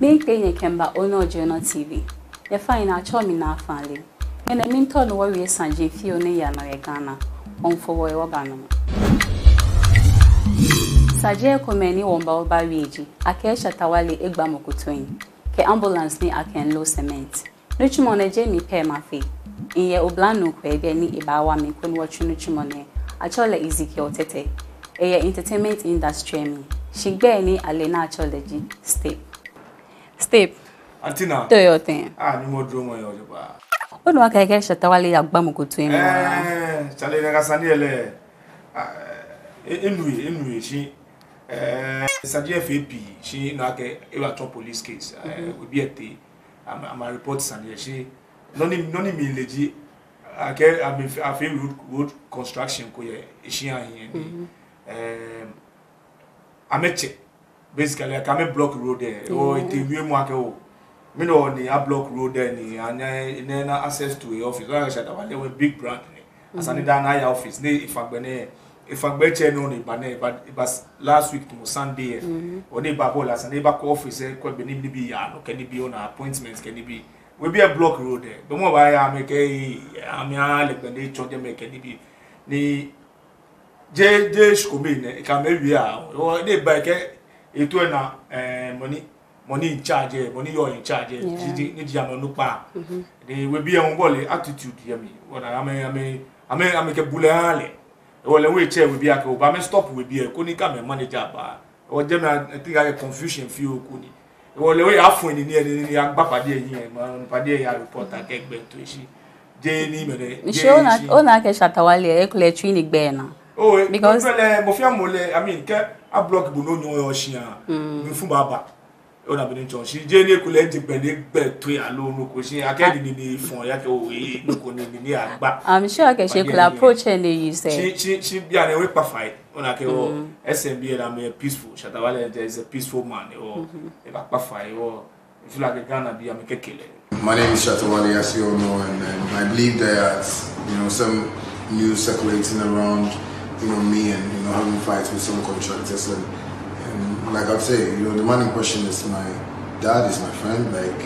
Me paying a Kemba Ono Journal TV. You find our charming now family. And I mean, told warrior Sanjay Fiona Yana Ghana on for Wagano. Sajay Komeni Womba Barigi, Akesha Tawali Egbamoku twin, Ke ambulance ni Aken low cement. Nuchimone Jamie Pay Mafi. In ye Oblano Quebe ni Ibawa me kun watch Nuchimone, Achola Ezekiel Tete. A entertainment industry me. Shigbe Alena Chology. Step. Antina. Do your thing. Ni mo drama yo ba. Onu Akesha Tawali Agbamoku twin. Chale na kasani ele. Enui she Sajay FAP she na ke e police case we be at am report Sunday she noni mi leji ake am fe road construction ko ye she an here ameche basically I can block road there o interview mu ake o me no ni a block road there ni anya na access to a office so I shut a big brand asani da na ya office ne if I bet you no but it was last week to Sunday or they babo last and they back office ko be ni be ya no can be on appointments can be we be a block road there but more by am make am ya le be church make can be ni je shkomi ne ka me wi a o dey buy ke eto na money in charge money you in charge ni di am no pa they we be on ball attitude hear me what I make a bulale. Well, we chair will be a go, but stop will be a Kunika manager bar. Or them, I think I confusion few Kuni. Well, the way I find in the young Papa dear here, man, Padia report I get back to she. Jane, Michelle, Onaka Shatawali, Electronic Bena. Oh, because Mofia Mole, I mean, a block Buno or Shia, Fubaba. On a been she Jane collected Benedict to alone, she academy for Yako, no but I'm sure she could approach and you say she be an away fight on a SMB and I'm a peaceful Shatawale, there is a peaceful man or a fight or if you like a Ghana be a make killer. My name is Shatawale, as you all know, and I believe there's some news circulating around me and having fights with some contractors and like I'd say, the man in question is my dad, is my friend. Like,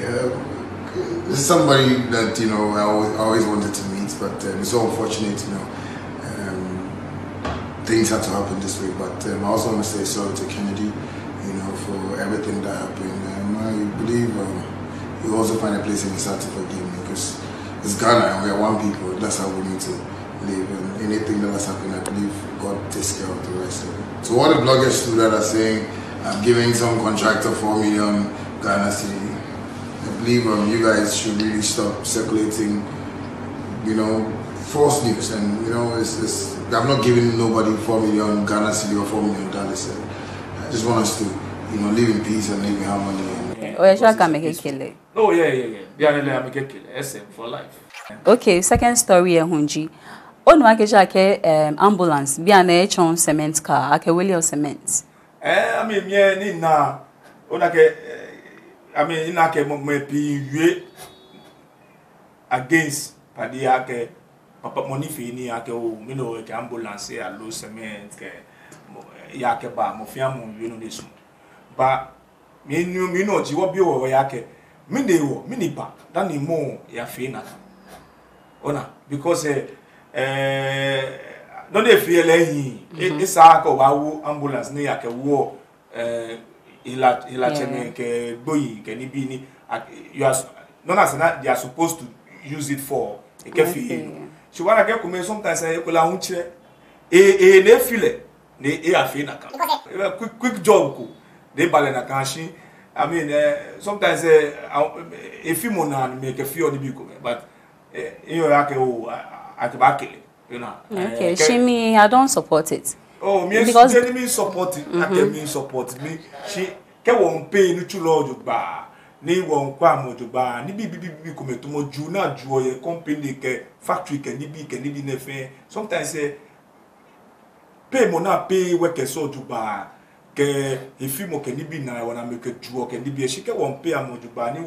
this is somebody that I always wanted to meet, but it's so unfortunate, things had to happen this way. But I also want to say sorry to Kennedy, for everything that happened. I believe you also find a place in his heart to forgive me because it's Ghana and we are one people. That's how we need to live. And anything that has happened, I believe God takes care of the rest of it. So all the bloggers too that are saying I'm giving some contractor 4 million Ghana city. I believe you guys should really stop circulating, false news. And I'm not giving nobody 4 million Ghana city or $4 million. I just want us to, live in peace and live in harmony. Oh, yeah, can make it kill it. Oh yeah. Yeah, make it kill SM for life. Okay, second story, Hunji. On Wakejake ambulance, be an H cement car, ake William cement. I mean, yeah, me against Padiake, Papa money for any ake ambulance, low cement, yake ba, mofiamu, this. But me know, you will be over yake, minipa, than the more ya fina. Ona, because no dey feel it's a ambulance near ke war ila cheme ke boyi ke ni bi ni you are not as that they are supposed to use it for e ke feel she wanna get come sometimes say ko la hunche ne feel ne afi na ka quick job ko they bale na kan shi I mean sometimes if you mona make a feel the big but you yake o akibakele. Okay, Shimi, I don't support it. Oh, because me support it. I can mean support me. She can won't pay no too large bar. Ni won't come to bar. Ni be come to more juna joy company ke factory can be nefe. Sometimes say pay mona pay work so to bar. Ke if you mo can be na wanna make a jewel can be she can won't pay a mojuba ni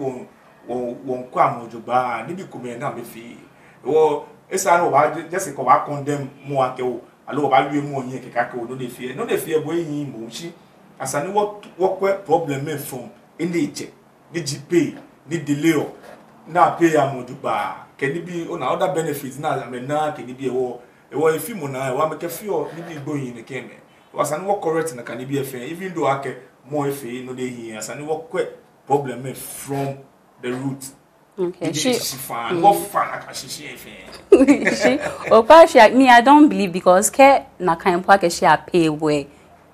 won't come to bar. Ni be come na me fee. Oh. It's just a condemn more ke alo ba wi mu onye keka ke no dey fear boy yin mo chi asani what problem from in the che ni GP ni delay na pay amodu ba can be on other benefits na amena can be e film na wa make feel ni bi gboyin ne keme was an work correct na can be even though ake more efe no dey here as an work problem from the root. Okay. She fan. What fan she me, I don't believe because care na kind of she a pay way.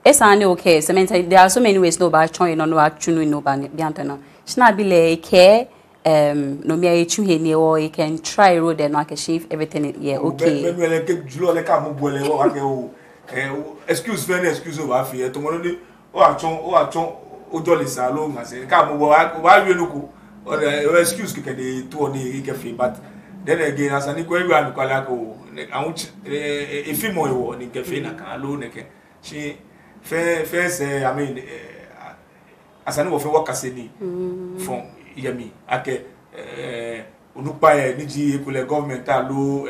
It's only okay. So there are so many ways no about trying no actually no biantana. She not be like care no me achu he or you can try road and like achieve everything yeah okay. Excuse me, excuse over here. Tomorrow o jolly salon nga say ka mo wa wi nuku or excuse ke dey to ni ke fi but then again as ani ko wi an ko la ko e fi mo wo ni ke fi na kan lo ne ke she fe say I mean as ani wo fe work aseni from yemi ake onupa e ni ji ekule government alo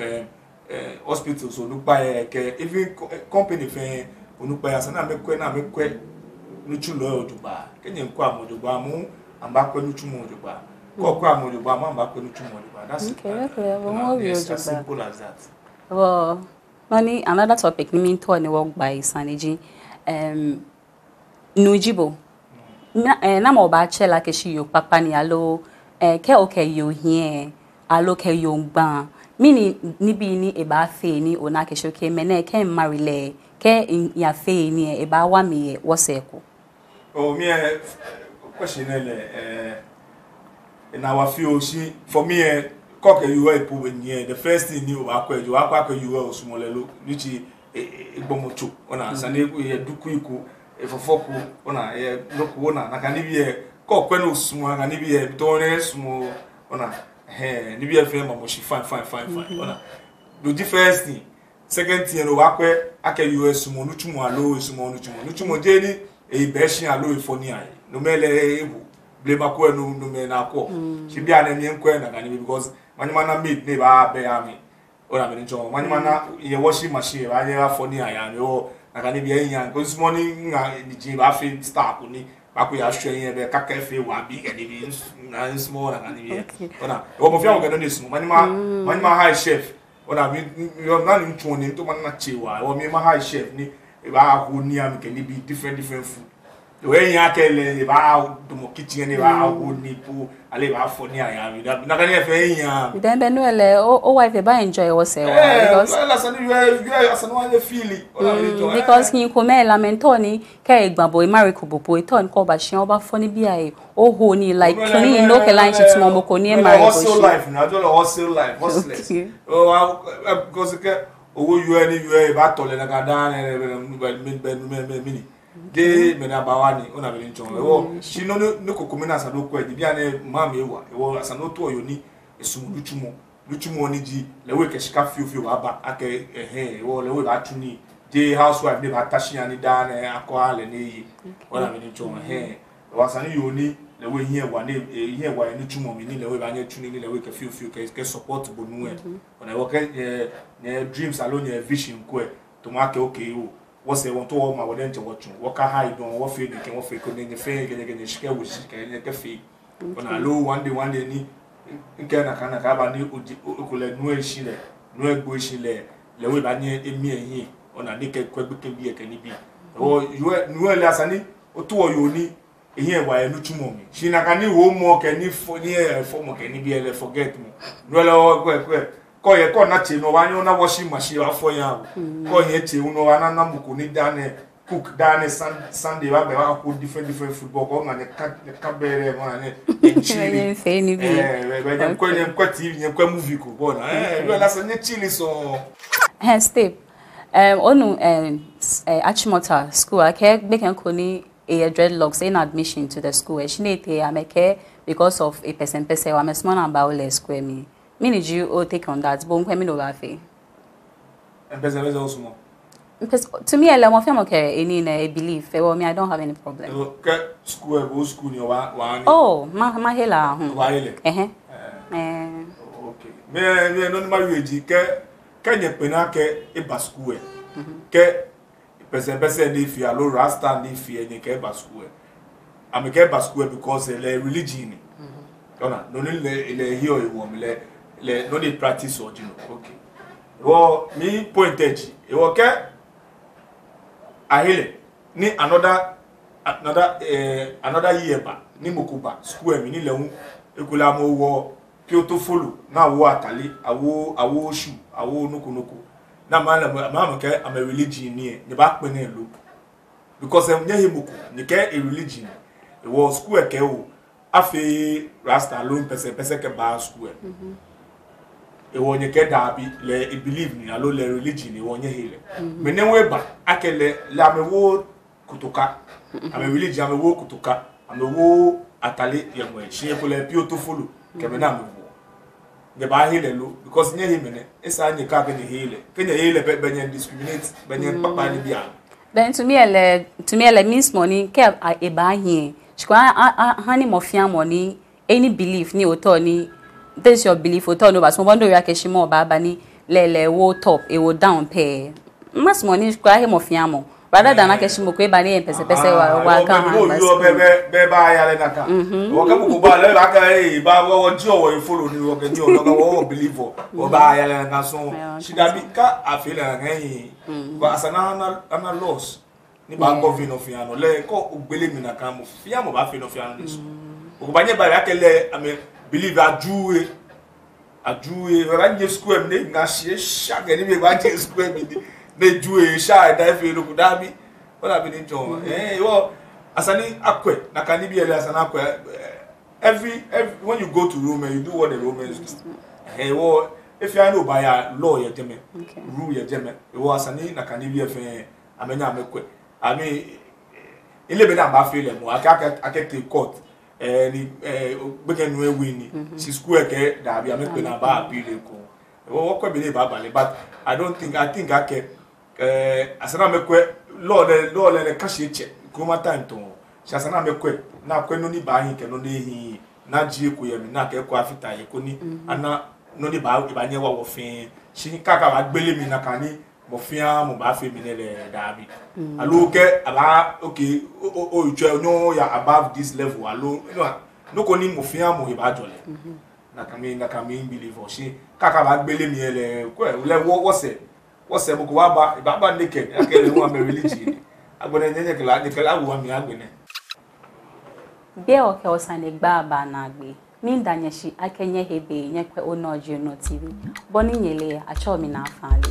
hospitals so onupa e ke even company fe onupa as na me kwe nuchu lo ojuba kenye nkwa mojuba mu ambakwe nuchu mojuba ko kwa mojuba mu ambakwe nuchu mojuba that's okay as simple as that. Well money another topic ni mean to any work by Saniji nujibo na mo ba chela ke shi yo papa ni alo ke okay yo here alo ke yo gban mini ni bi ni e ba fe ni ona ke shoke mena ke marry le ke ya fe ni e ba wa mi wo se ko. Oh, me question in our field, she for me, cock you were proving here. The first thing you are quite you are small, which is a bomocho on us, and if we do quick, if a folk on a look one, I can be a cock when small and be a donor small on a hair, maybe a frame of she fine. Do the first thing. Second thing, I can use small, nuchumo, small, nuchumo, jelly. E beshin alo ifoni ai no mele ebu blame akwa no me na akọ she bia na nyen kwa na gani because manima na made ne ba be ami ora me njo manima na ye washing machine ba ye afoni ai ami o na gani bia yin because morning na ni ji ba fi start ni ba ko ya hwe yin be kaka fe wa bi gani bi na small na gani bia ora o mo fi awo gani no manima high chef ora mi yo na ni ntu ni to man na chewa o mi ma high chef ni ba ko ni am ke ni be different food when you tell about the kitchen ba ko ni po ale ba fo ni aya mi na kan e fe yan then be no ele o wife ba enjoy wo se because you asan one feel because he ko me lamento ni ke igbabo e marry ko bobo e ton ko ba hia oba fo ni bia e o ho ni like clean no ke line shit mo ko ni e marry ko hustle life na just hustle life hustless because ke owo you ba tole na ga dan mini de me na bawani ona be nchon ewo shi no kokomina asado ko e bia na ma me ewa ewo asano to oyoni esumu luchumo ni ji lewe ke shika fiu aba ake ewo lewe ba tuni de housewife de ba tashi ani dan akọ ale ne yi ona be nchon wasani yoni lewe hie wa ni chumo mi ni lewe ba nya tuni ni lewe ke fiu ke support bonu e ona wo ke dreams alone e vision ko e to ma ke okay o what's the one to all my wooden to watch what high don't what feel can what feel could in the fair again share with can cafe when I low one day ni nkena kana ka ba ni ukule no ehile no egbo ehile le we ba ni emi ehin ona ni ke kwegbe bi e kan ni bi o you le asani o to yo ni ehin e wa enu tumo mi shi na kan ni wo mo ke ni fo ni e fo mo ke ni bi e forget mo no le o kwe ko ye ko na che no wa ni na washing machine wa fo ya ko ye che uno wa na muku ni dane cook dane sunday wa be wa ko different football ko na ka bere mo na ne chili fe ni bi we ko ni ko tv ni ko movie ko bona we la so ni chili so step onu Achimota school ake make en ko ni a dreadlocks in admission to the school she need to ameke because of a person wa me small na ba ole square me need you all take on that but me no ba fe to me I feel okay any belief well me I don't have any problem okay school ni wa oh ma hela wa hele okay me no ma weji ke nye pena ke e ba school ke person ni fi alo rasta ni fi ni ke ba school I'm get back school because the religion. No le here you want le no dey practice or you know. Okay. Well, me pointed. You okay? Ahile ni another year ba ni mokuba school mi ni lehun ekula mo wo ki o to follow na wo atale awo shoe awo noko na ma ke am a religion ni ba pe na lo because em nye moku ni ke a religion e wo school ke o afi rasta lo pese ke ba school e wo nye ke da bi le e believe ni alo le religion e wo nye hele me ne we ba akele la me wo kutuka ame village ame wo kutuka ame wo atale yemwe shi ko le pio to follow ke me na me wo ge ba hele lo because nye he mene esa nye ka ke ne hele ke nye hele be nye discriminate be nye papa ni bia then to me ele means money ke e ba hin shikwa hani mofia money any belief ni oto ni this your belief oto no ba so bondo ya ke shimo ba ni le wo top e wo down pe mas money shikwa he mofia mo rather than ake shimo ko e ba ni pese wa ka be ba ya le naka wo ka bu ba le ba ka e ba wo ji o wo follow ni wo ke ni o no wo believe o ba ya le naka so she da bi ka afile ngai ba asana ana loss ni ba go fi no fiano le ko ogbele mi naka mo fia mo ba fi no fiano ni so o ba nye ba ya ke le ame believe ajuwe we ba nye school mi na she sha ke ni me ba nye school mi they do a shy dive in Kudabi. What have been John? Well, asani akwe, nakani bi ele asana akwe. Every when you go to Rome, you do what the Romans do. Well, if you know by a law, you jeme, rule you jeme. Well, asani nakani bi efe amenya amekwe. I mean, ile be na ba feel mo. Ake take court. Ni begen we win. Si school ke da bi amekwe na ba appeal ko. Well, what be ba bale, but I think ake asana mekwe lord le kashi che kuma time to asana mekwe na kwe no ni ba hin ke no ni hin na ji ku ye mi na ke ko afita ye ko ni ana no ni ba nye wa wo fin shi kaka ba gbele mi na kani mo fia mo ba fe mi ne le da bi alo ke aba okay o you no ya above this level alo no ko ni mo fia mo ba jole na kami believe o shi kaka ba gbele mi le ko le wo se what's up go ba naked akele won am religion agbone nyenye kala wo mi agbene bia o ke o sane gba ba na agbe mi ndanye shi akenye hebe nyekwe onoje no tv boni nyele acho mi na afale